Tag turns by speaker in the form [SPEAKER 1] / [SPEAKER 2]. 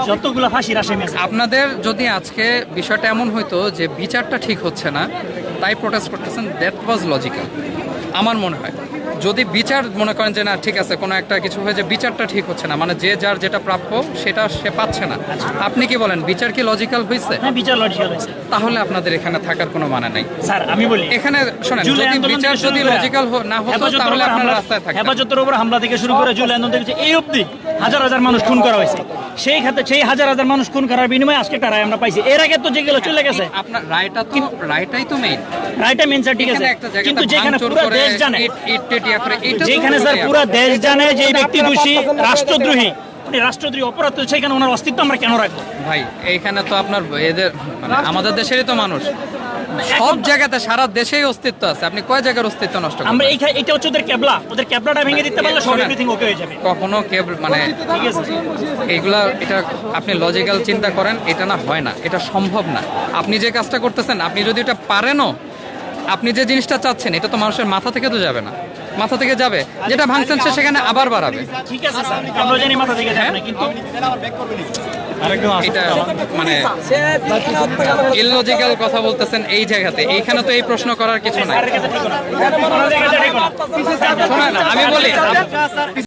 [SPEAKER 1] যতগুলো ফাঁসির আসামি আছে।
[SPEAKER 2] আপনাদের যদি আজকে বিষয়টা এমন হইতো যে বিচারটা ঠিক হচ্ছে না তাই প্রোটেস্ট করতেছেন, দ্যাট ওয়াজ লজিক্যাল আমার মনে হয়। যদি বিচার মনে করেন যে না ঠিক আছে কোনো একটা কিছু হয়ে যে বিচারটা ঠিক হচ্ছে না, মানে যে যার যেটা প্রাপ্য সেটা সে পাচ্ছে না, আপনি কি বলেন বিচার কি লজিক্যাল হয়েছে?
[SPEAKER 1] হ্যাঁ, বিচার লজিক্যাল হয়েছে।
[SPEAKER 2] তাহলে আপনাদের এখানে থাকার কোনো মানে নাই।
[SPEAKER 1] স্যার আমি বলি
[SPEAKER 2] এখানে শোনেন,
[SPEAKER 1] জুলাই
[SPEAKER 2] যদি
[SPEAKER 1] আন্দোলন
[SPEAKER 2] বিচার
[SPEAKER 1] থেকে শুরু
[SPEAKER 2] যদি
[SPEAKER 1] করে
[SPEAKER 2] লজিক্যাল না হতো
[SPEAKER 1] হেফাজতের
[SPEAKER 2] তাহলে
[SPEAKER 1] উপর
[SPEAKER 2] আপনারা
[SPEAKER 1] হামলা-
[SPEAKER 2] রাস্তায় থাকতেন।
[SPEAKER 1] হেফাজতের উপর হামলা থেকে শুরু করে জুলাই আন্দোলন থেকে এই অবধি হাজার হাজার মানুষ খুন করা হয়েছে। সেই হাজার হাজার মানুষ খুন করার বিনিময়ে আজকে একটা রায় আমরা পাইছি। এর আগে তো যেগুলো চলে গেছে
[SPEAKER 2] আপনার রায়টাই তো মেইন।
[SPEAKER 1] রায়টা মেন স্যার, ঠিক আছে,
[SPEAKER 2] একটা জায়গাতে
[SPEAKER 1] কিন্তু যেখানে
[SPEAKER 2] ভাঙচুর
[SPEAKER 1] পুরো
[SPEAKER 2] করে,
[SPEAKER 1] দেশ জানে,
[SPEAKER 2] ইট টিটিয়া করে, এইটা তো
[SPEAKER 1] যেখানে স্যার পুরো দেশ জানে যে এই ব্যক্তি দোষী, রাষ্ট্রদ্রোহী, উনি রাষ্ট্রদ্রোহী অপরাধ, সেখানে ওনার অস্তিত্ব আমরা কেন রাখবো?
[SPEAKER 2] ভাই এইখানে তো আপনার এদের মানে আমাদের দেশেরই তো মানুষ, সব জায়গাতে সারা দেশেই অস্তিত্ব আছে, আপনি কয় জায়গার অস্তিত্ব নষ্ট
[SPEAKER 1] আমরা
[SPEAKER 2] করবেন?
[SPEAKER 1] এটা হচ্ছে ওদের কেবলা, ওদের কেবলাটা ভেঙে দিতে পারলে সব এভরিথিং ওকে হয়ে যাবে।
[SPEAKER 2] কখনো মানে
[SPEAKER 1] ঠিক আছে,
[SPEAKER 2] এইগুলা, এটা আপনি লজিক্যাল চিন্তা করেন, এটা না হয় না, এটা সম্ভব না। আপনি যে কাজটা করতেছেন, আপনি যদি এটা পারেনও, আপনি যে জিনিসটা চাচ্ছেন এটা তো মানুষের মাথা থেকে তো যাবে না, মাথা থেকে যাবে যেটা ভাঙছেন সে সেখানে আবার বাড়াবে।
[SPEAKER 1] ঠিক আছে স্যার, আমরা জানি মাথা থেকে যাবে না, কিন্তু
[SPEAKER 2] এটা মানে ইললজিক্যাল কথা বলতেছেন এই জায়গাতে। এইখানে তো এই প্রশ্ন করার কিছু নাই।
[SPEAKER 1] স্যারের কাছে ঠিক না, স্যারের কাছে ঠিক না।
[SPEAKER 2] শোনেন, আমি বলি